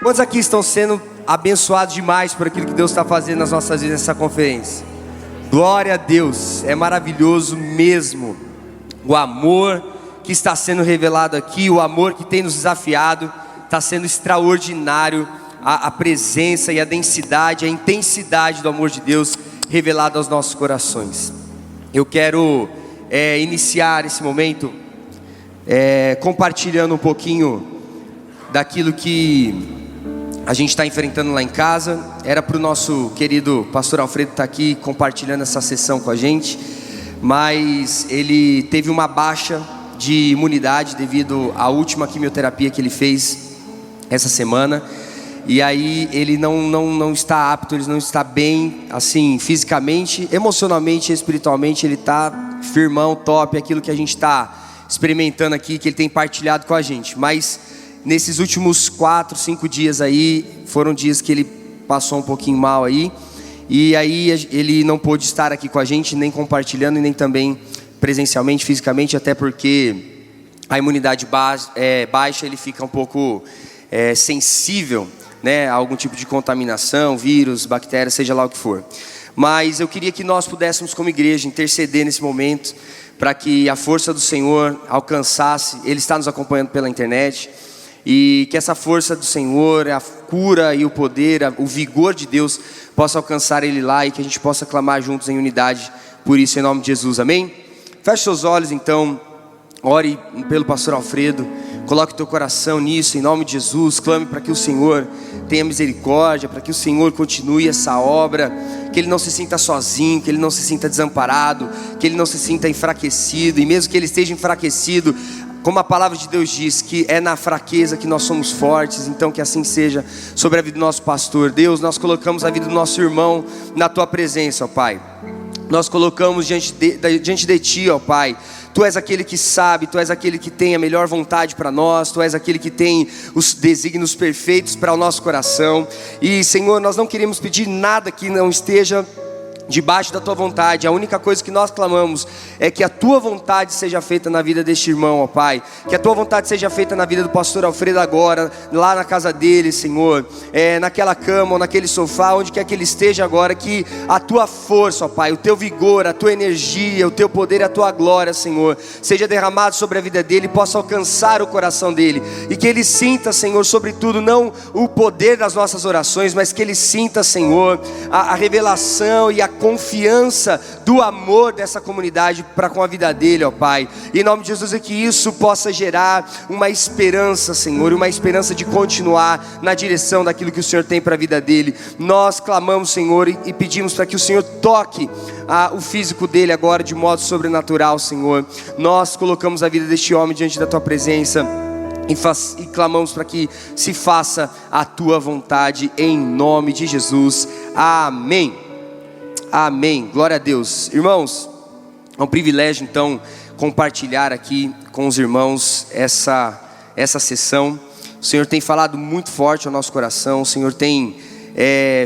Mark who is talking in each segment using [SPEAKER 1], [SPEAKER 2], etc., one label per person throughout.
[SPEAKER 1] Quantos aqui estão sendo abençoados demais por aquilo que Deus está fazendo nas nossas vidas nessa conferência? Glória a Deus, é maravilhoso mesmo o amor que está sendo revelado aqui, o amor que tem nos desafiado, está sendo extraordinário, a presença e a densidade, a intensidade do amor de Deus revelado aos nossos corações. Eu quero iniciar esse momento compartilhando um pouquinho daquilo que a gente está enfrentando lá em casa. Era para o nosso querido pastor Alfredo estar aqui compartilhando essa sessão com a gente, mas ele teve uma baixa de imunidade devido à última quimioterapia que ele fez essa semana. E aí ele não está apto, ele não está bem, assim, fisicamente, emocionalmente, espiritualmente. Ele está firmão, top, aquilo que a gente está experimentando aqui, que ele tem partilhado com a gente. Mas nesses últimos 4, 5 dias aí, foram dias que ele passou um pouquinho mal aí. E aí ele não pôde estar aqui com a gente, nem compartilhando, e nem também presencialmente, fisicamente, até porque a imunidade baixa, ele fica um pouco sensível, né, a algum tipo de contaminação, vírus, bactéria, seja lá o que for. Mas eu queria que nós pudéssemos como igreja interceder nesse momento, para que a força do Senhor alcançasse. Ele está nos acompanhando pela internet, e que essa força do Senhor, a cura e o poder, o vigor de Deus possa alcançar ele lá, e que a gente possa clamar juntos em unidade por isso, em nome de Jesus, amém? Feche seus olhos então, ore pelo pastor Alfredo, coloque teu coração nisso, em nome de Jesus. Clame para que o Senhor tenha misericórdia, para que o Senhor continue essa obra, que ele não se sinta sozinho, que ele não se sinta desamparado, que ele não se sinta enfraquecido. E mesmo que ele esteja enfraquecido, como a palavra de Deus diz, que é na fraqueza que nós somos fortes. Então que assim seja sobre a vida do nosso pastor. Deus, nós colocamos a vida do nosso irmão na tua presença, ó Pai. Nós colocamos diante de Ti, ó Pai. Tu és aquele que sabe, Tu és aquele que tem a melhor vontade para nós, Tu és aquele que tem os desígnios perfeitos para o nosso coração. E Senhor, nós não queremos pedir nada que não esteja debaixo da Tua vontade. A única coisa que nós clamamos é que a Tua vontade seja feita na vida deste irmão, ó Pai. Que a Tua vontade seja feita na vida do pastor Alfredo agora, lá na casa dele, Senhor, naquela cama ou naquele sofá, onde quer que ele esteja agora. Que a Tua força, ó Pai, o Teu vigor, a Tua energia, o Teu poder e a Tua glória, Senhor, seja derramado sobre a vida dele, possa alcançar o coração dele, e que ele sinta, Senhor, sobretudo, não o poder das nossas orações, mas que ele sinta, Senhor, a revelação e a confiança do amor dessa comunidade para com a vida dele, ó Pai. Em nome de Jesus, é que isso possa gerar uma esperança, Senhor, uma esperança de continuar na direção daquilo que o Senhor tem para a vida dele. Nós clamamos, Senhor, e pedimos para que o Senhor toque o físico dele agora de modo sobrenatural, Senhor. Nós colocamos a vida deste homem diante da Tua presença e clamamos para que se faça a Tua vontade, em nome de Jesus, amém. Amém, glória a Deus. Irmãos, é um privilégio então compartilhar aqui com os irmãos essa sessão. O Senhor tem falado muito forte ao nosso coração. O Senhor tem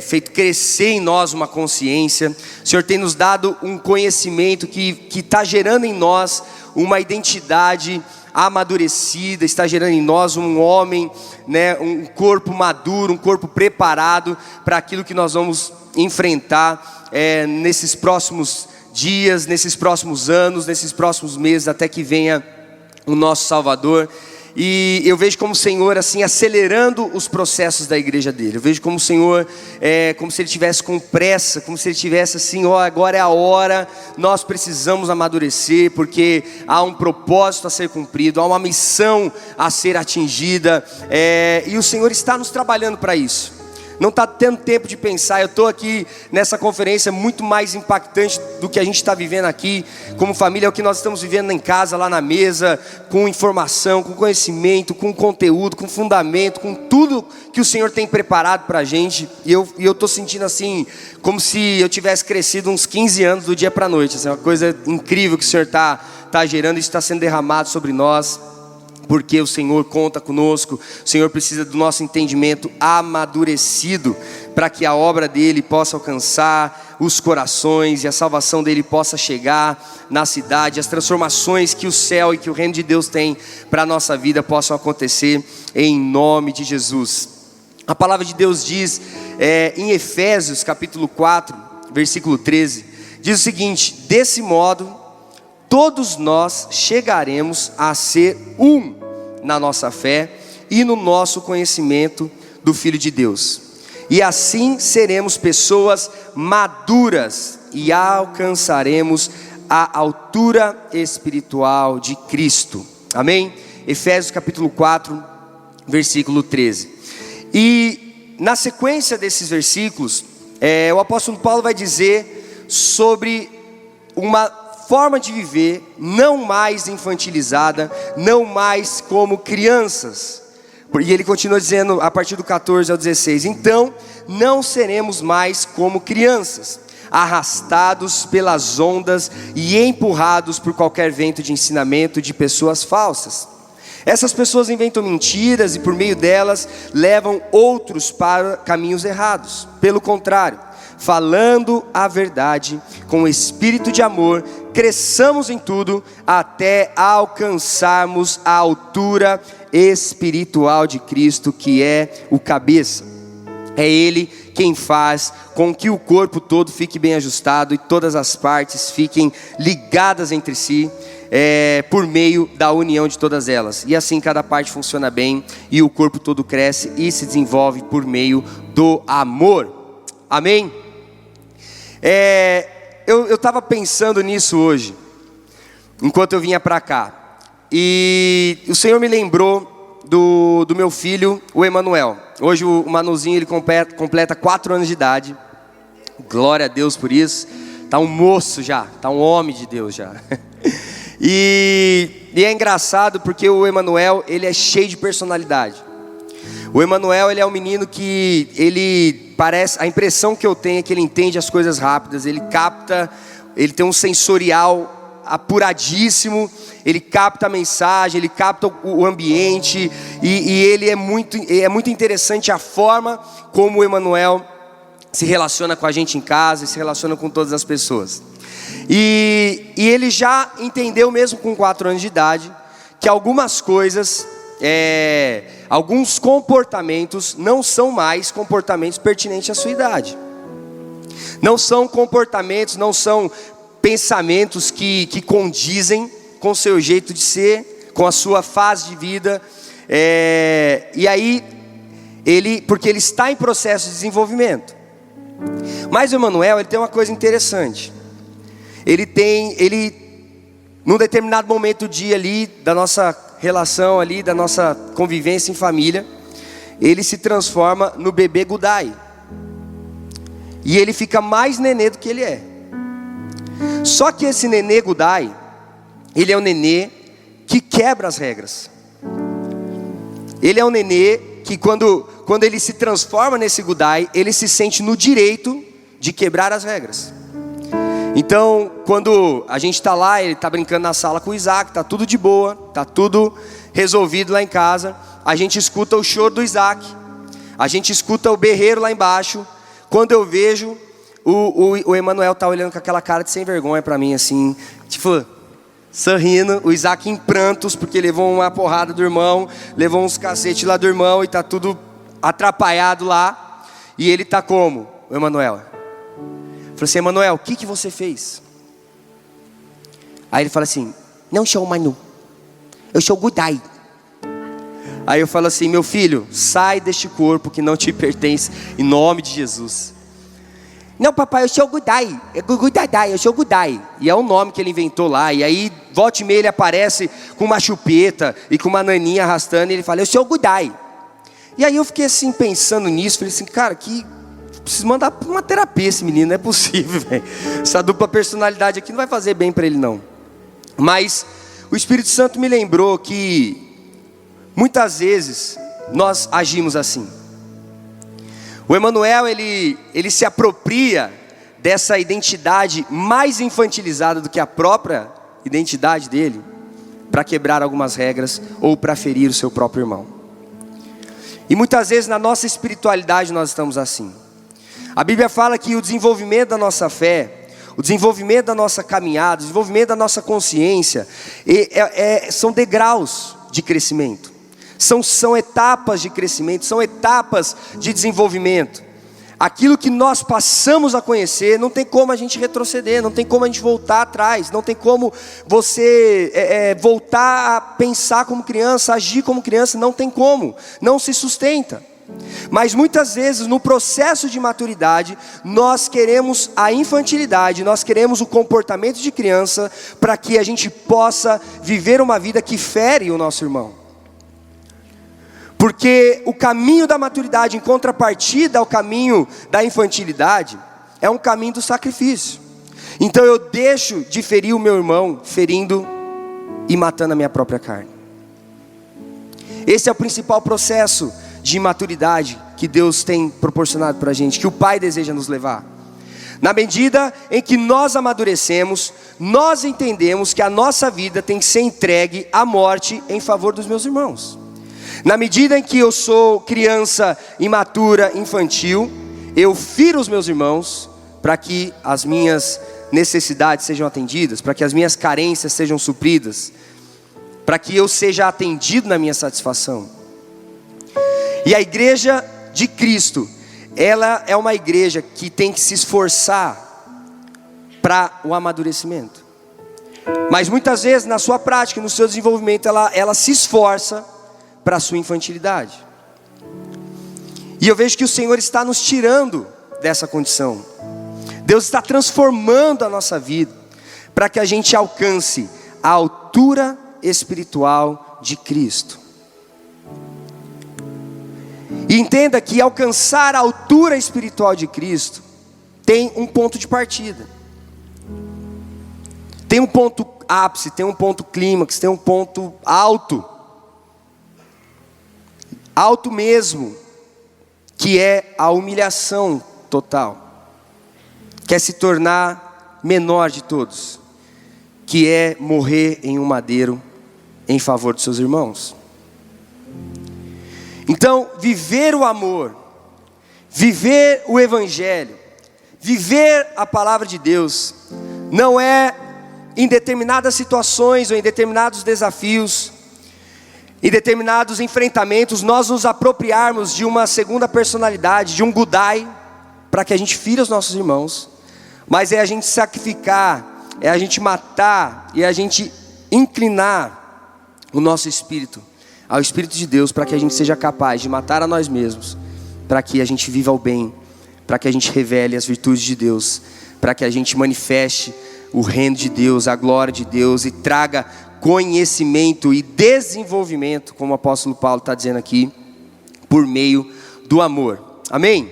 [SPEAKER 1] feito crescer em nós uma consciência. O Senhor tem nos dado um conhecimento que está gerando em nós uma identidade amadurecida, está gerando em nós um homem, né, um corpo maduro, um corpo preparado para aquilo que nós vamos enfrentar nesses próximos dias, nesses próximos anos, nesses próximos meses, até que venha o nosso Salvador. E eu vejo como o Senhor assim acelerando os processos da igreja dele. Eu vejo como o Senhor como se ele tivesse com pressa, como se ele tivesse assim, agora é a hora. Nós precisamos amadurecer, porque há um propósito a ser cumprido, há uma missão a ser atingida, e o Senhor está nos trabalhando para isso. Não está tendo tempo de pensar. Eu estou aqui nessa conferência muito mais impactante do que a gente está vivendo aqui como família. É o que nós estamos vivendo em casa, lá na mesa, com informação, com conhecimento, com conteúdo, com fundamento, com tudo que o Senhor tem preparado para a gente. E eu estou sentindo assim, como se eu tivesse crescido uns 15 anos do dia para a noite. Assim, uma coisa incrível que o Senhor está gerando. Isso está sendo derramado sobre nós, porque o Senhor conta conosco. O Senhor precisa do nosso entendimento amadurecido, para que a obra dele possa alcançar os corações, e a salvação dele possa chegar na cidade, as transformações que o céu e que o reino de Deus tem para a nossa vida possam acontecer, em nome de Jesus, A palavra de Deus diz em Efésios capítulo 4, versículo 13, diz o seguinte: desse modo, todos nós chegaremos a ser um na nossa fé e no nosso conhecimento do Filho de Deus. E assim seremos pessoas maduras e alcançaremos a altura espiritual de Cristo. Amém? Efésios capítulo 4, versículo 13. E na sequência desses versículos, o apóstolo Paulo vai dizer sobre uma forma de viver não mais infantilizada, não mais como crianças. E ele continua dizendo a partir do 14 ao 16: então não seremos mais como crianças, arrastados pelas ondas e empurrados por qualquer vento de ensinamento de pessoas falsas. Essas pessoas inventam mentiras e por meio delas levam outros para caminhos errados. Pelo contrário, falando a verdade com espírito de amor, cresçamos em tudo até alcançarmos a altura espiritual de Cristo, que é o cabeça. É Ele quem faz com que o corpo todo fique bem ajustado e todas as partes fiquem ligadas entre si, por meio da união de todas elas. E assim cada parte funciona bem e o corpo todo cresce e se desenvolve por meio do amor. Amém? Eu estava pensando nisso hoje, enquanto eu vinha para cá. E o Senhor me lembrou do meu filho, o Emanuel. Hoje o Manuzinho ele completa 4 anos de idade. Glória a Deus por isso. Está um moço já, está um homem de Deus já. E é engraçado porque o Emanuel, ele é cheio de personalidade. O Emanuel, ele é um menino que ele parece, a impressão que eu tenho é que ele entende as coisas rápidas, ele capta, ele tem um sensorial apuradíssimo, ele capta a mensagem, ele capta o ambiente, e ele é muito interessante a forma como o Emanuel se relaciona com a gente em casa, e se relaciona com todas as pessoas. E ele já entendeu mesmo com 4 anos de idade, que algumas coisas, alguns comportamentos não são mais comportamentos pertinentes à sua idade. Não são comportamentos, não são pensamentos que condizem com o seu jeito de ser, com a sua fase de vida. E aí, porque ele está em processo de desenvolvimento. Mas o Emanuel, ele tem uma coisa interessante. Num determinado momento do dia ali, da nossa relação ali, da nossa convivência em família, ele se transforma no bebê Gudai. E ele fica mais nenê do que ele é. Só que esse nenê Gudai, ele é um nenê que quebra as regras. Ele é um nenê que quando ele se transforma nesse Gudai, ele se sente no direito de quebrar as regras. Então, quando a gente está lá, ele está brincando na sala com o Isaac, está tudo de boa, está tudo resolvido lá em casa. A gente escuta o choro do Isaac, a gente escuta o berreiro lá embaixo. Quando eu vejo, o Emanuel está olhando com aquela cara de sem vergonha para mim, assim, tipo, sorrindo. O Isaac em prantos, porque levou uma porrada do irmão, levou uns cacetes lá do irmão e está tudo atrapalhado lá. E ele está como? O Emanuel. Eu falei assim: Emanuel, o que você fez? Aí ele fala assim: não sou Manu, eu sou Gudai. Aí eu falo assim: meu filho, sai deste corpo que não te pertence, em nome de Jesus. Não, papai, eu sou Gudai, eu sou Gudai. E é um nome que ele inventou lá. E aí, volta e meia, ele aparece com uma chupeta e com uma naninha arrastando, e ele fala: eu sou Gudai. E aí eu fiquei assim, pensando nisso, falei assim: cara, preciso mandar uma terapia esse menino, não é possível, velho. Essa dupla personalidade aqui não vai fazer bem para ele não. Mas o Espírito Santo me lembrou que muitas vezes nós agimos assim. O Emanuel, ele se apropria dessa identidade mais infantilizada do que a própria identidade dele, para quebrar algumas regras ou para ferir o seu próprio irmão. E muitas vezes na nossa espiritualidade nós estamos assim. A Bíblia fala que o desenvolvimento da nossa fé, o desenvolvimento da nossa caminhada, o desenvolvimento da nossa consciência, são degraus de crescimento. São etapas de crescimento, são etapas de desenvolvimento. Aquilo que nós passamos a conhecer, não tem como a gente retroceder, não tem como a gente voltar atrás, não tem como você voltar a pensar como criança, agir como criança, não tem como, não se sustenta. Mas muitas vezes no processo de maturidade, nós queremos a infantilidade, nós queremos o comportamento de criança, para que a gente possa viver uma vida que fere o nosso irmão. Porque o caminho da maturidade, em contrapartida ao caminho da infantilidade, é um caminho do sacrifício. Então eu deixo de ferir o meu irmão, ferindo e matando a minha própria carne. Esse é o principal processo de maturidade que Deus tem proporcionado para a gente, que o Pai deseja nos levar. Na medida em que nós amadurecemos, nós entendemos que a nossa vida tem que ser entregue à morte em favor dos meus irmãos. Na medida em que eu sou criança imatura, infantil, eu firo os meus irmãos para que as minhas necessidades sejam atendidas, para que as minhas carências sejam supridas, para que eu seja atendido na minha satisfação. E a igreja de Cristo, ela é uma igreja que tem que se esforçar para o amadurecimento. Mas muitas vezes na sua prática, no seu desenvolvimento, ela se esforça para a sua infantilidade. E eu vejo que o Senhor está nos tirando dessa condição. Deus está transformando a nossa vida para que a gente alcance a altura espiritual de Cristo. E entenda que alcançar a altura espiritual de Cristo tem um ponto de partida. Tem um ponto ápice, tem um ponto clímax, tem um ponto alto. Alto mesmo, que é a humilhação total. Que é se tornar menor de todos. Que é morrer em um madeiro em favor dos seus irmãos. Então, viver o amor, viver o evangelho, viver a palavra de Deus, não é em determinadas situações ou em determinados desafios, em determinados enfrentamentos, nós nos apropriarmos de uma segunda personalidade, de um Gudai, para que a gente fira os nossos irmãos, mas é a gente sacrificar, é a gente matar, e a gente inclinar o nosso espírito ao Espírito de Deus, para que a gente seja capaz de matar a nós mesmos, para que a gente viva o bem, para que a gente revele as virtudes de Deus, para que a gente manifeste o reino de Deus, a glória de Deus, e traga conhecimento e desenvolvimento, como o apóstolo Paulo está dizendo aqui, por meio do amor. Amém?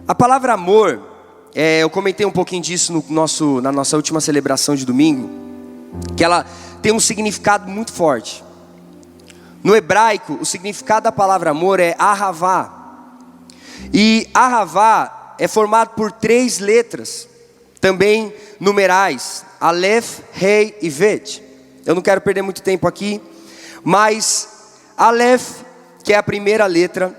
[SPEAKER 1] A palavra amor, eu comentei um pouquinho disso na nossa última celebração de domingo, que ela tem um significado muito forte. No hebraico, o significado da palavra amor é ahavá. E ahavá é formado por 3 letras, também numerais, Aleph, Rei e Vet. Eu não quero perder muito tempo aqui, mas Aleph, que é a primeira letra,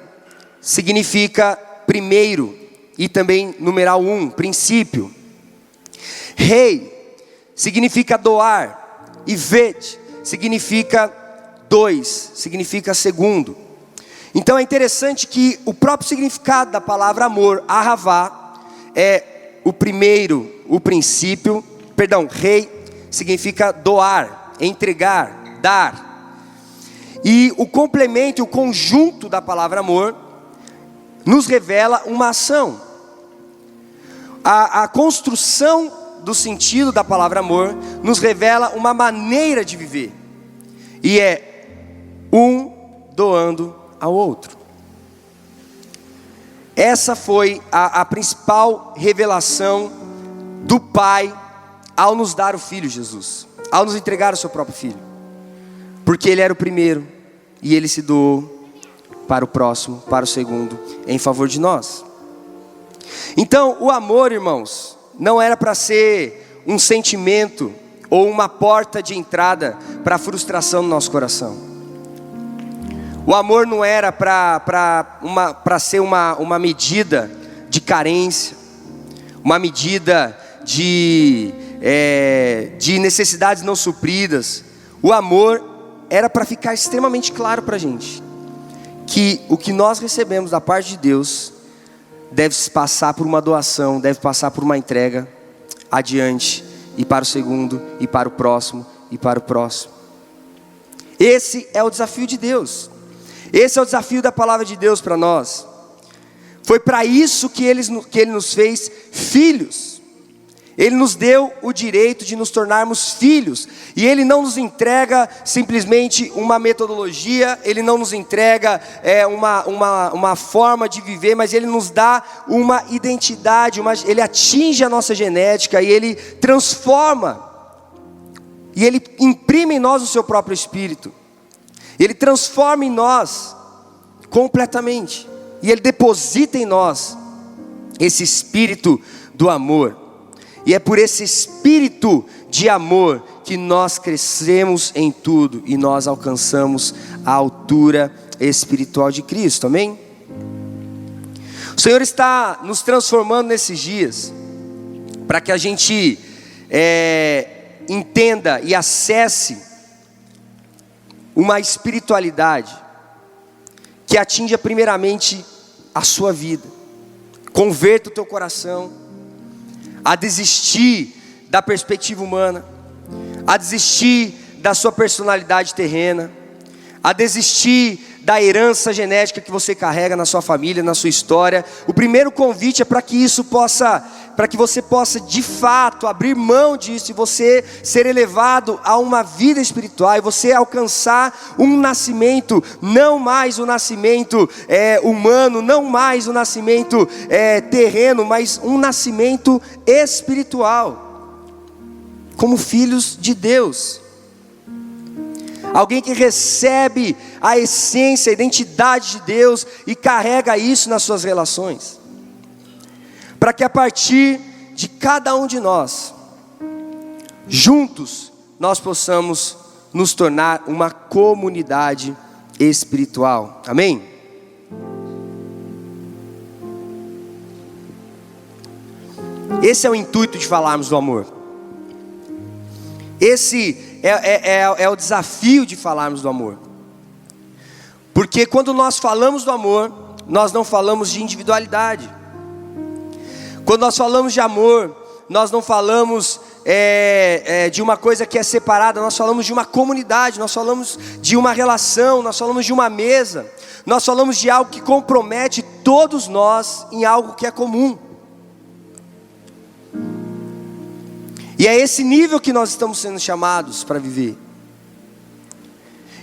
[SPEAKER 1] significa primeiro, e também numeral 1, princípio. Rei significa doar, e Vet significa 2, significa segundo. Então é interessante que o próprio significado da palavra amor, ahavá, é o primeiro, o princípio, rei significa doar, entregar, dar. E o complemento, o conjunto da palavra amor, nos revela uma ação. A construção do sentido da palavra amor nos revela uma maneira de viver. E é um doando ao outro. Essa foi a principal revelação do Pai ao nos dar o Filho Jesus, ao nos entregar o seu próprio Filho, porque Ele era o primeiro e Ele se doou para o próximo, para o segundo, em favor de nós. Então o amor, irmãos, não era para ser um sentimento ou uma porta de entrada para a frustração no nosso coração. O amor não era para ser uma medida de carência, uma medida de necessidades não supridas. O amor era para ficar extremamente claro para a gente que o que nós recebemos da parte de Deus deve passar por uma doação, deve passar por uma entrega adiante, e para o segundo, e para o próximo, e para o próximo. Esse é o desafio de Deus. Esse é o desafio da palavra de Deus para nós. Foi para isso que Ele nos fez filhos. Ele nos deu o direito de nos tornarmos filhos. E Ele não nos entrega simplesmente uma metodologia, Ele não nos entrega uma forma de viver, mas Ele nos dá uma identidade, Ele atinge a nossa genética e Ele transforma. E Ele imprime em nós o seu próprio Espírito. Ele transforma em nós completamente. E Ele deposita em nós esse Espírito do amor. E é por esse Espírito de amor que nós crescemos em tudo e nós alcançamos a altura espiritual de Cristo, amém? O Senhor está nos transformando nesses dias, para que a gente entenda e acesse uma espiritualidade que atinja primeiramente a sua vida. Converta o teu coração a desistir da perspectiva humana, a desistir da sua personalidade terrena, a desistir da herança genética que você carrega na sua família, na sua história. O primeiro convite é para que você possa de fato abrir mão disso e você ser elevado a uma vida espiritual, e você alcançar um nascimento, não mais o nascimento humano, não mais o nascimento terreno, mas um nascimento espiritual, como filhos de Deus. Alguém que recebe a essência, a identidade de Deus e carrega isso nas suas relações. Para que a partir de cada um de nós, juntos, nós possamos nos tornar uma comunidade espiritual. Amém? Esse é o intuito de falarmos do amor. Esse é o desafio de falarmos do amor. Porque quando nós falamos do amor, nós não falamos de individualidade. Quando nós falamos de amor, nós não falamos de uma coisa que é separada, nós falamos de uma comunidade, nós falamos de uma relação, nós falamos de uma mesa, nós falamos de algo que compromete todos nós em algo que é comum. E é esse nível que nós estamos sendo chamados para viver.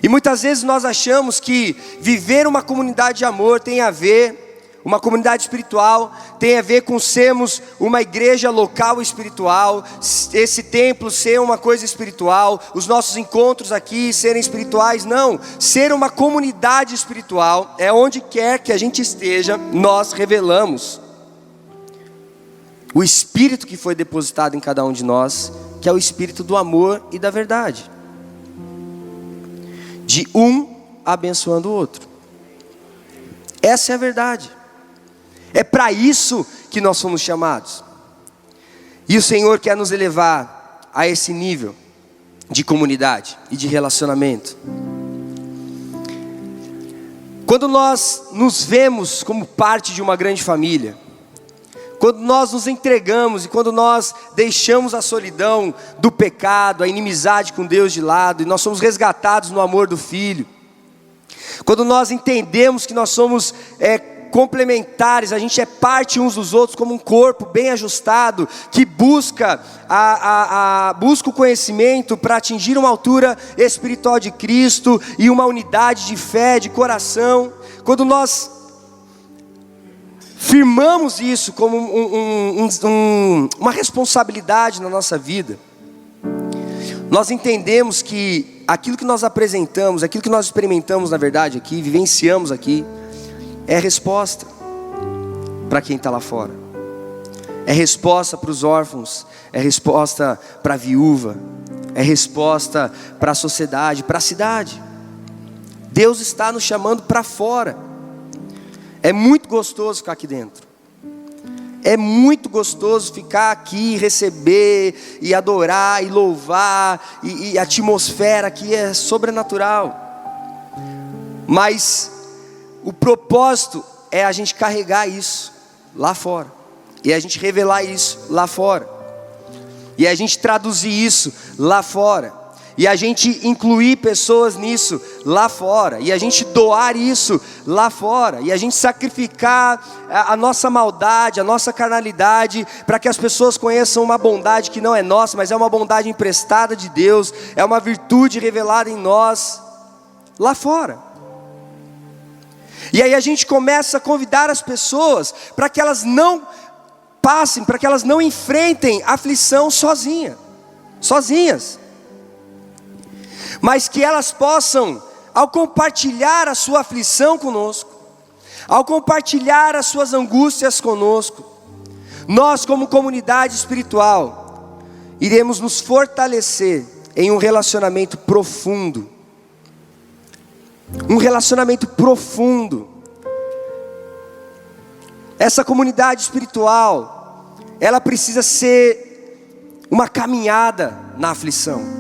[SPEAKER 1] E muitas vezes nós achamos que viver uma comunidade de amor tem a ver, uma comunidade espiritual, tem a ver com sermos uma igreja local espiritual, esse templo ser uma coisa espiritual, os nossos encontros aqui serem espirituais. Não, ser uma comunidade espiritual é onde quer que a gente esteja, nós revelamos o Espírito que foi depositado em cada um de nós, que é o Espírito do amor e da verdade, de um abençoando o outro. Essa é a verdade. É para isso que nós fomos chamados. E o Senhor quer nos elevar a esse nível de comunidade e de relacionamento. Quando nós nos vemos como parte de uma grande família, quando nós nos entregamos e quando nós deixamos a solidão do pecado, a inimizade com Deus de lado, e nós somos resgatados no amor do Filho, quando nós entendemos que nós somos complementares, a gente é parte uns dos outros como um corpo bem ajustado, que busca busca o conhecimento para atingir uma altura espiritual de Cristo e uma unidade de fé, de coração. Quando nós firmamos isso como uma responsabilidade na nossa vida, nós entendemos que aquilo que nós apresentamos, aquilo que nós experimentamos na verdade aqui, vivenciamos aqui, é resposta para quem está lá fora, é resposta para os órfãos, é resposta para a viúva, é resposta para a sociedade, para a cidade. Deus está nos chamando para fora. É muito gostoso ficar aqui dentro. É muito gostoso ficar aqui, receber, e adorar, e louvar, e a atmosfera aqui é sobrenatural. Mas o propósito é a gente carregar isso lá fora, e a gente revelar isso lá fora, e a gente traduzir isso lá fora, e a gente incluir pessoas nisso lá fora, e a gente doar isso lá fora, e a gente sacrificar a nossa maldade, a nossa carnalidade, para que as pessoas conheçam uma bondade que não é nossa, mas é uma bondade emprestada de Deus, é uma virtude revelada em nós lá fora. E aí a gente começa a convidar as pessoas para que elas não passem, para que elas não enfrentem aflição sozinhas, mas que elas possam, ao compartilhar a sua aflição conosco, ao compartilhar as suas angústias conosco, nós como comunidade espiritual, iremos nos fortalecer em um relacionamento profundo. Um relacionamento profundo. Essa comunidade espiritual, ela precisa ser uma caminhada na aflição.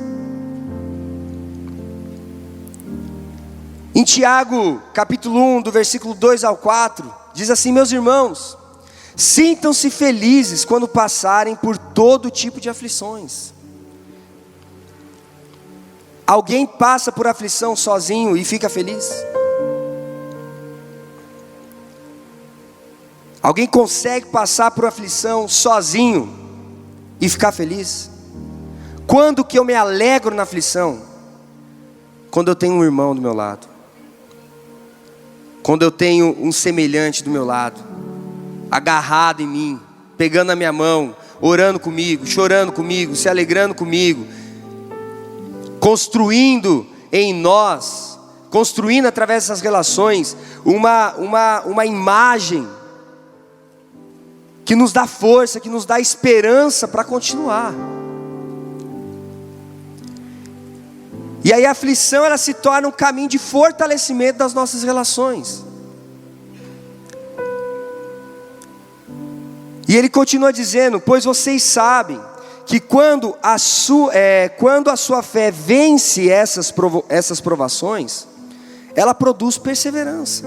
[SPEAKER 1] Em Tiago, capítulo 1, do versículo 2 ao 4, diz assim: meus irmãos, sintam-se felizes quando passarem por todo tipo de aflições. Alguém passa por aflição sozinho e fica feliz? Alguém consegue passar por aflição sozinho e ficar feliz? Quando que eu me alegro na aflição? Quando eu tenho um irmão do meu lado, quando eu tenho um semelhante do meu lado, agarrado em mim, pegando na minha mão, orando comigo, chorando comigo, se alegrando comigo, construindo em nós, construindo através dessas relações, uma imagem que nos dá força, que nos dá esperança para continuar. E aí a aflição, ela se torna um caminho de fortalecimento das nossas relações. E ele continua dizendo: pois vocês sabem que quando a sua fé vence essas provações, ela produz perseverança.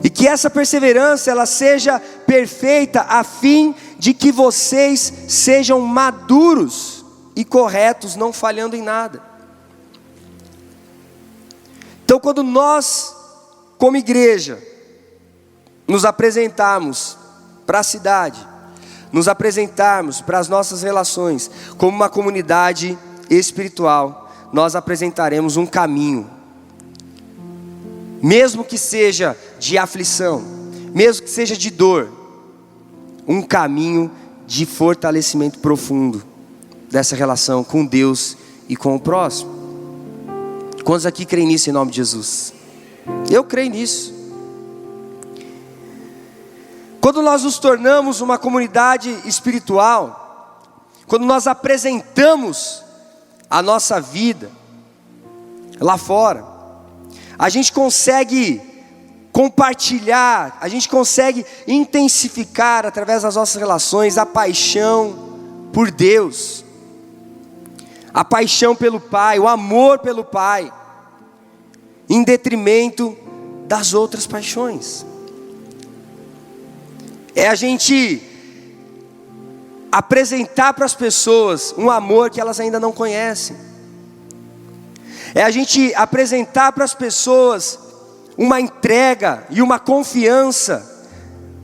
[SPEAKER 1] E que essa perseverança, ela seja perfeita, a fim de que vocês sejam maduros e corretos, não falhando em nada. Então, quando nós, como igreja, nos apresentarmos para a cidade, nos apresentarmos para as nossas relações como uma comunidade espiritual, nós apresentaremos um caminho, mesmo que seja de aflição, mesmo que seja de dor, um caminho de fortalecimento profundo dessa relação com Deus e com o próximo. Quantos aqui creem nisso em nome de Jesus? Eu creio nisso. Quando nós nos tornamos uma comunidade espiritual, quando nós apresentamos a nossa vida lá fora, a gente consegue compartilhar, a gente consegue intensificar através das nossas relações a paixão por Deus, a paixão pelo Pai, o amor pelo Pai, em detrimento das outras paixões. É a gente apresentar para as pessoas um amor que elas ainda não conhecem. É a gente apresentar para as pessoas uma entrega e uma confiança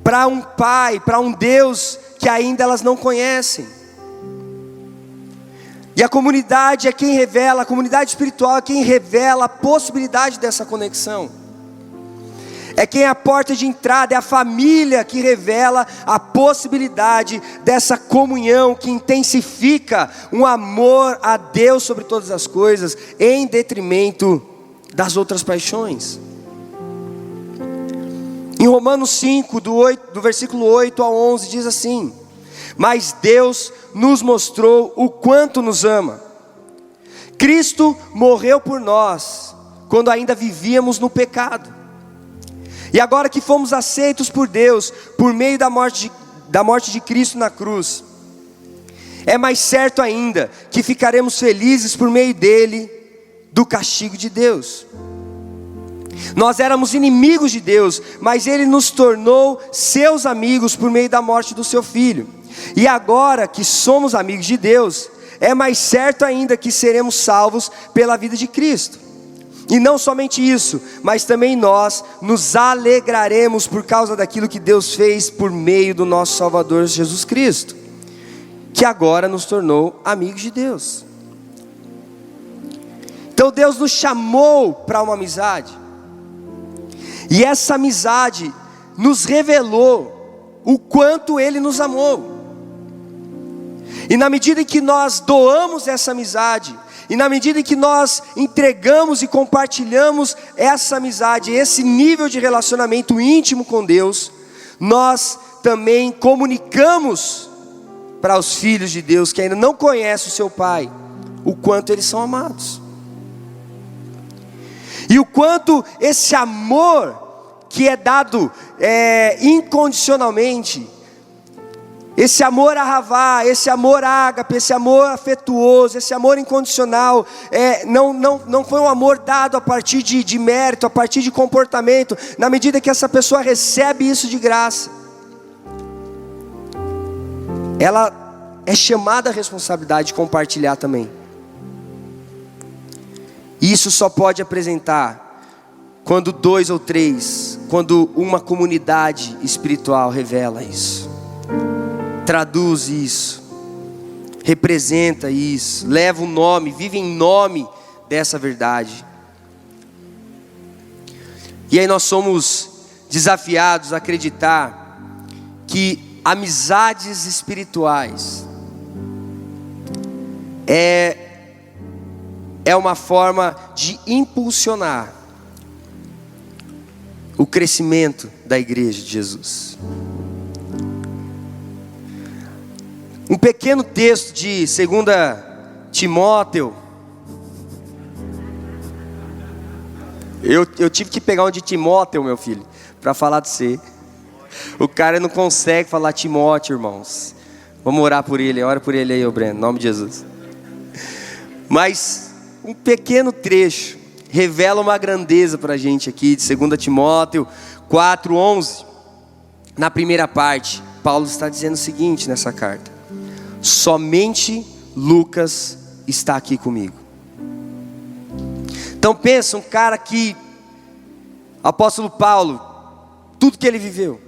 [SPEAKER 1] para um Pai, para um Deus que ainda elas não conhecem. E a comunidade é quem revela, a comunidade espiritual é quem revela a possibilidade dessa conexão. É quem é a porta de entrada, é a família que revela a possibilidade dessa comunhão que intensifica um amor a Deus sobre todas as coisas, em detrimento das outras paixões. Em Romanos 5, do versículo 8 ao 11, diz assim: mas Deus nos mostrou o quanto nos ama. Cristo morreu por nós, quando ainda vivíamos no pecado. E agora que fomos aceitos por Deus, por meio da morte de Cristo na cruz, é mais certo ainda que ficaremos felizes por meio dele do castigo de Deus. Nós éramos inimigos de Deus, mas ele nos tornou seus amigos por meio da morte do seu Filho. E agora que somos amigos de Deus, é mais certo ainda que seremos salvos pela vida de Cristo. E não somente isso, mas também nós nos alegraremos por causa daquilo que Deus fez por meio do nosso Salvador Jesus Cristo, que agora nos tornou amigos de Deus. Então Deus nos chamou para uma amizade, e essa amizade nos revelou o quanto Ele nos amou. E na medida em que nós doamos essa amizade, e na medida em que nós entregamos e compartilhamos essa amizade, esse nível de relacionamento íntimo com Deus, nós também comunicamos para os filhos de Deus que ainda não conhecem o seu Pai, o quanto eles são amados. E o quanto esse amor que é dado incondicionalmente, esse amor ahavá, esse amor ágape, esse amor afetuoso, esse amor incondicional, não foi um amor dado a partir de mérito, a partir de comportamento. Na medida que essa pessoa recebe isso de graça, ela é chamada a responsabilidade de compartilhar também. Isso só pode apresentar quando 2 ou 3, quando uma comunidade espiritual revela isso, traduz isso, representa isso, leva o nome, vive em nome dessa verdade. E aí nós somos desafiados a acreditar que amizades espirituais é uma forma de impulsionar o crescimento da igreja de Jesus. Um pequeno texto de 2 Timóteo. Eu tive que pegar um de Timóteo, meu filho, para falar de você. O cara não consegue falar Timóteo, irmãos. Vamos orar por ele, ora por ele aí, ô Breno, em nome de Jesus. Mas um pequeno trecho revela uma grandeza para a gente aqui, de 2 Timóteo 4:11. Na primeira parte, Paulo está dizendo o seguinte nessa carta: somente Lucas está aqui comigo. Então pensa, um cara que, apóstolo Paulo, tudo que ele viveu,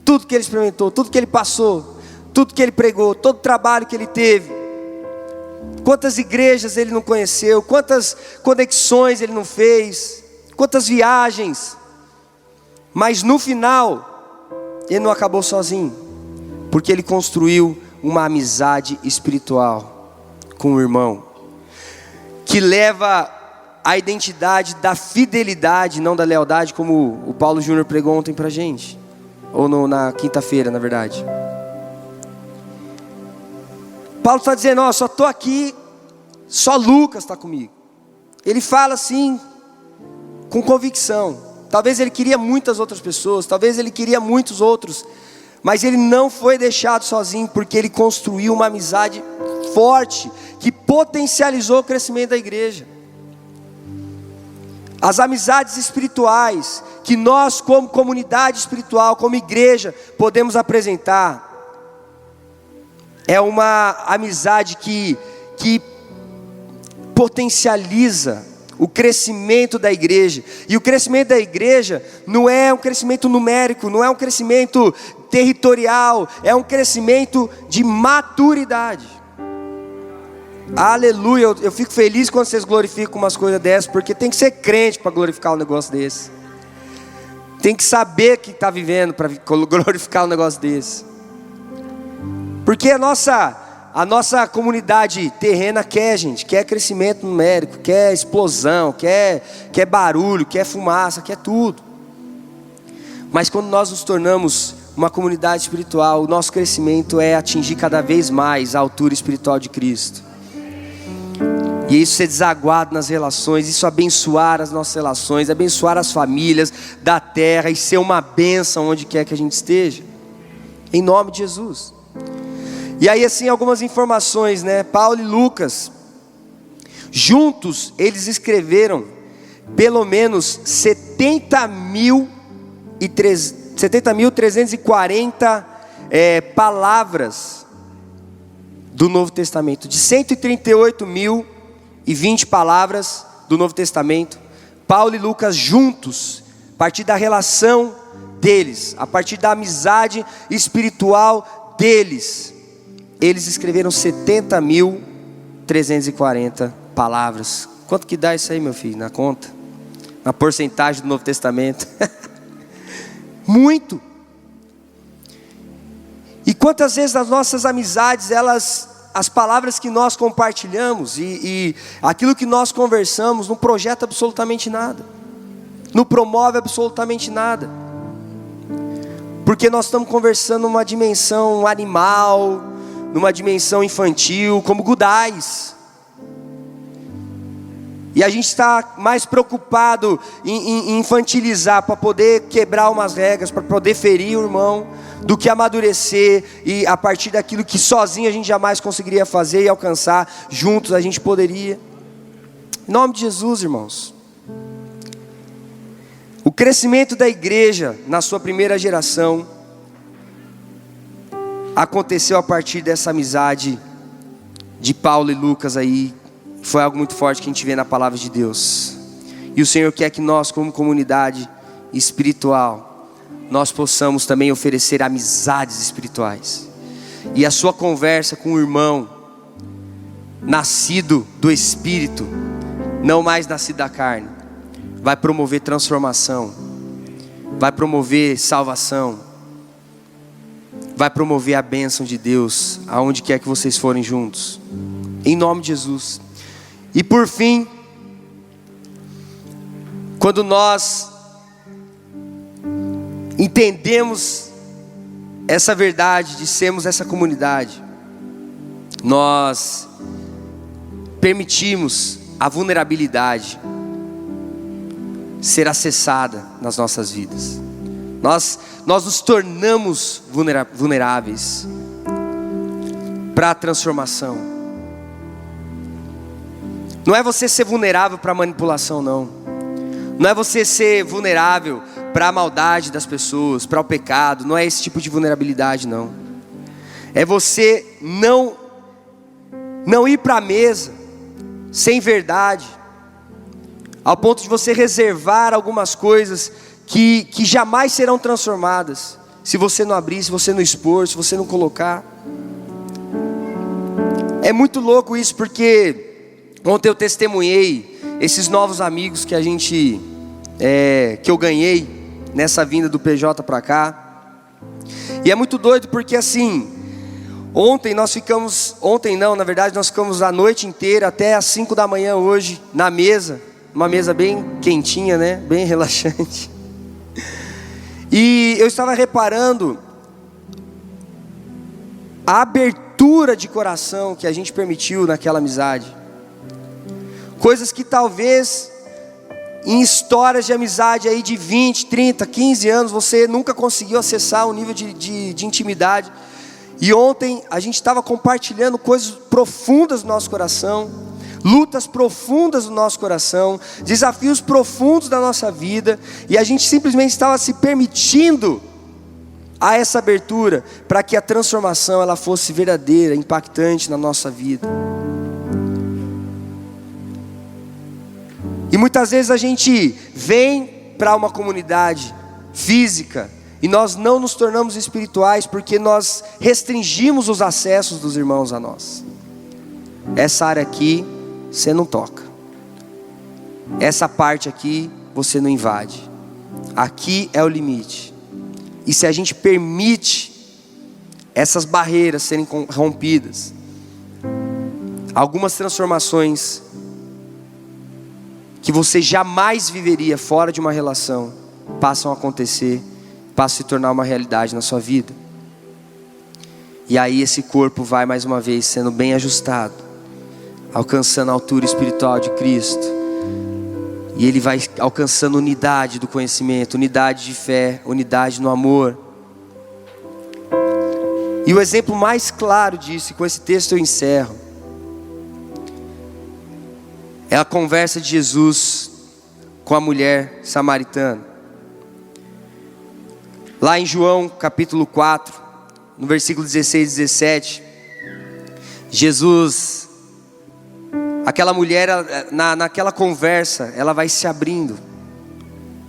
[SPEAKER 1] tudo que ele experimentou, tudo que ele passou, tudo que ele pregou, todo o trabalho que ele teve, quantas igrejas ele não conheceu, quantas conexões ele não fez, quantas viagens, mas no final ele não acabou sozinho, porque ele construiu uma amizade espiritual com o irmão, que leva a identidade da fidelidade, não da lealdade, como o Paulo Júnior pregou ontem pra gente, ou na quinta-feira, na verdade. Paulo está dizendo, ó, só estou aqui, só Lucas está comigo. Ele fala assim, com convicção. Talvez ele queria muitas outras pessoas, talvez ele queria muitos outros, mas ele não foi deixado sozinho, porque ele construiu uma amizade forte, que potencializou o crescimento da igreja. As amizades espirituais, que nós como comunidade espiritual, como igreja, podemos apresentar, é uma amizade que potencializa o crescimento da igreja. E o crescimento da igreja não é um crescimento numérico, não é um crescimento territorial, é um crescimento de maturidade. Aleluia, eu fico feliz quando vocês glorificam umas coisas dessas, porque tem que ser crente para glorificar um negócio desse. Tem que saber que está vivendo para glorificar um negócio desse. Porque a nossa comunidade terrena quer, gente, quer crescimento numérico, quer explosão, quer barulho, quer fumaça, quer tudo. Mas quando nós nos tornamos uma comunidade espiritual, o nosso crescimento é atingir cada vez mais a altura espiritual de Cristo. E isso ser desaguado nas relações, isso abençoar as nossas relações, abençoar as famílias da terra e ser uma bênção onde quer que a gente esteja. Em nome de Jesus. E aí assim algumas informações, né? Paulo e Lucas, juntos eles escreveram pelo menos 70.340 palavras do Novo Testamento. De 138.020 palavras do Novo Testamento, Paulo e Lucas juntos, a partir da relação deles, a partir da amizade espiritual deles, eles escreveram 70.340 palavras. Quanto que dá isso aí, meu filho, na conta? Na porcentagem do Novo Testamento? Muito. E quantas vezes nas nossas amizades, as palavras que nós compartilhamos e aquilo que nós conversamos não projeta absolutamente nada, não promove absolutamente nada, porque nós estamos conversando numa dimensão animal, numa dimensão infantil, como Gudais. E a gente está mais preocupado em infantilizar, para poder quebrar umas regras, para poder ferir o irmão, do que amadurecer e a partir daquilo que sozinho a gente jamais conseguiria fazer e alcançar, juntos a gente poderia. Em nome de Jesus, irmãos. O crescimento da igreja na sua primeira geração aconteceu a partir dessa amizade de Paulo e Lucas aí. Foi algo muito forte que a gente vê na palavra de Deus. E o Senhor quer que nós, como comunidade espiritual, nós possamos também oferecer amizades espirituais. E a sua conversa com o irmão, nascido do Espírito, não mais nascido da carne, vai promover transformação, vai promover salvação, vai promover a bênção de Deus, aonde quer que vocês forem juntos. Em nome de Jesus. E por fim, quando nós entendemos essa verdade de sermos essa comunidade, nós permitimos a vulnerabilidade ser acessada nas nossas vidas. Nós nos tornamos vulneráveis para a transformação. Não é você ser vulnerável para a manipulação, não. Não é você ser vulnerável para a maldade das pessoas, para o pecado. Não é esse tipo de vulnerabilidade, não. É você não ir para a mesa sem verdade, ao ponto de você reservar algumas coisas que jamais serão transformadas, se você não abrir, se você não expor, se você não colocar. É muito louco isso, porque ontem eu testemunhei esses novos amigos que que eu ganhei nessa vinda do PJ para cá. E é muito doido porque assim, nós ficamos a noite inteira até as 5 da manhã hoje na mesa, uma mesa bem quentinha, né? Bem relaxante. E eu estava reparando a abertura de coração que a gente permitiu naquela amizade. Coisas que talvez em histórias de amizade aí de 20, 30, 15 anos você nunca conseguiu acessar um nível de intimidade. E ontem a gente estava compartilhando coisas profundas do nosso coração, lutas profundas do nosso coração, desafios profundos da nossa vida, e a gente simplesmente estava se permitindo a essa abertura para que a transformação ela fosse verdadeira, impactante na nossa vida. E muitas vezes a gente vem para uma comunidade física e nós não nos tornamos espirituais porque nós restringimos os acessos dos irmãos a nós. Essa área aqui você não toca, essa parte aqui você não invade, aqui é o limite. E se a gente permite essas barreiras serem rompidas, algumas transformações que você jamais viveria fora de uma relação passam a acontecer, passam a se tornar uma realidade na sua vida. E aí esse corpo vai mais uma vez sendo bem ajustado alcançando a altura espiritual de Cristo. E ele vai alcançando unidade do conhecimento, unidade de fé, unidade no amor. E o exemplo mais claro disso, e com esse texto eu encerro, é a conversa de Jesus com a mulher samaritana. Lá em João capítulo 4, no versículo 16 e 17, Jesus, aquela mulher, naquela conversa, ela vai se abrindo.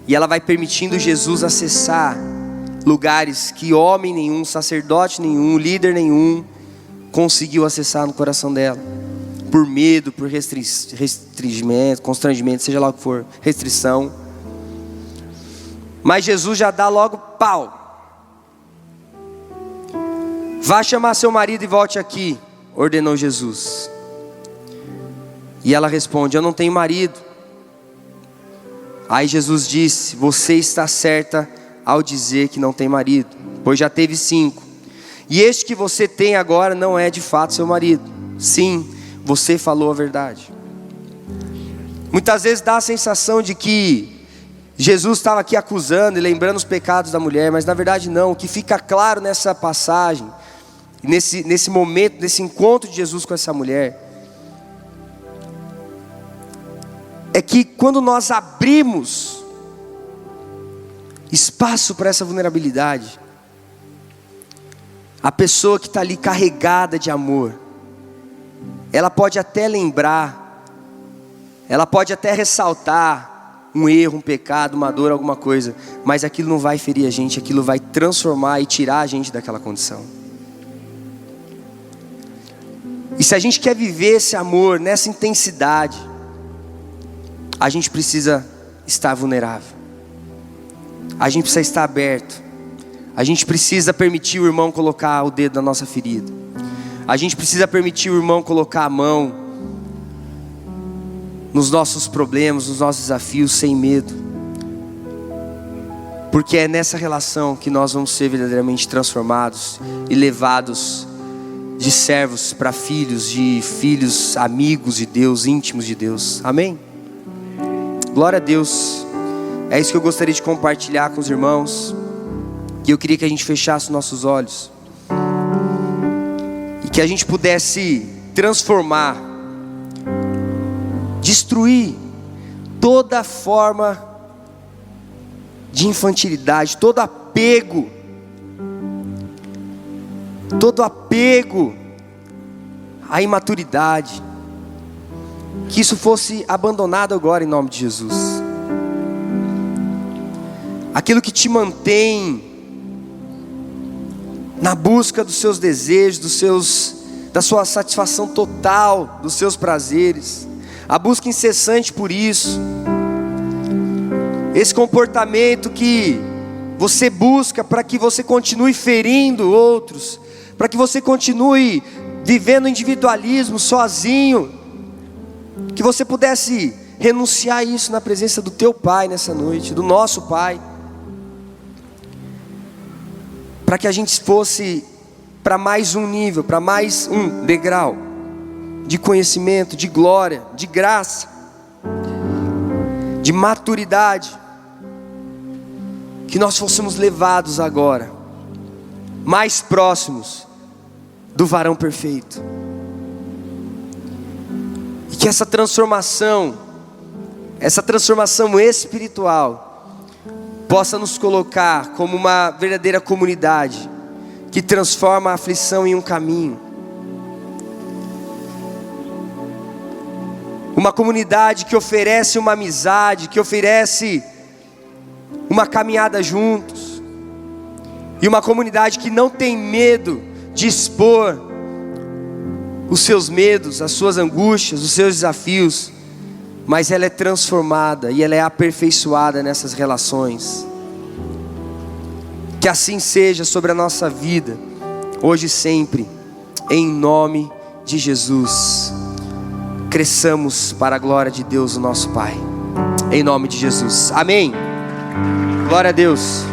[SPEAKER 1] E ela vai permitindo Jesus acessar lugares que homem nenhum, sacerdote nenhum, líder nenhum conseguiu acessar no coração dela. Por medo, por restringimento, constrangimento, seja lá o que for, restrição. Mas Jesus já dá logo pau. Vá chamar seu marido e volte aqui, ordenou Jesus. E ela responde: eu não tenho marido. Aí Jesus disse: você está certa ao dizer que não tem marido, pois já teve 5. E este que você tem agora não é de fato seu marido. Sim, você falou a verdade. Muitas vezes dá a sensação de que Jesus estava aqui acusando e lembrando os pecados da mulher, mas na verdade não. O que fica claro nessa passagem, nesse momento, nesse encontro de Jesus com essa mulher, é que quando nós abrimos espaço para essa vulnerabilidade, a pessoa que está ali carregada de amor, ela pode até lembrar, ela pode até ressaltar um erro, um pecado, uma dor, alguma coisa, mas aquilo não vai ferir a gente, aquilo vai transformar e tirar a gente daquela condição. E se a gente quer viver esse amor nessa intensidade, a gente precisa estar vulnerável. A gente precisa estar aberto. A gente precisa permitir o irmão colocar o dedo na nossa ferida. A gente precisa permitir o irmão colocar a mão nos nossos problemas, nos nossos desafios, sem medo. Porque é nessa relação que nós vamos ser verdadeiramente transformados e levados de servos para filhos, de filhos amigos de Deus, íntimos de Deus. Amém? Glória a Deus. É isso que eu gostaria de compartilhar com os irmãos. E eu queria que a gente fechasse nossos olhos e que a gente pudesse transformar, destruir toda forma de infantilidade, todo apego à imaturidade. Que isso fosse abandonado agora em nome de Jesus. Aquilo que te mantém na busca dos seus desejos, da sua satisfação total, dos seus prazeres, a busca incessante por isso, esse comportamento que você busca para que você continue ferindo outros, para que você continue vivendo individualismo sozinho, que você pudesse renunciar a isso na presença do teu Pai nessa noite, do nosso Pai, para que a gente fosse para mais um nível, para mais um degrau de conhecimento, de glória, de graça, de maturidade, que nós fôssemos levados agora mais próximos do varão perfeito, e que essa transformação espiritual possa nos colocar como uma verdadeira comunidade que transforma a aflição em um caminho. Uma comunidade que oferece uma amizade, que oferece uma caminhada juntos. E uma comunidade que não tem medo de expor os seus medos, as suas angústias, os seus desafios, mas ela é transformada e ela é aperfeiçoada nessas relações. Que assim seja sobre a nossa vida, hoje e sempre, em nome de Jesus. Cresçamos para a glória de Deus, o nosso Pai, em nome de Jesus, amém. Glória a Deus.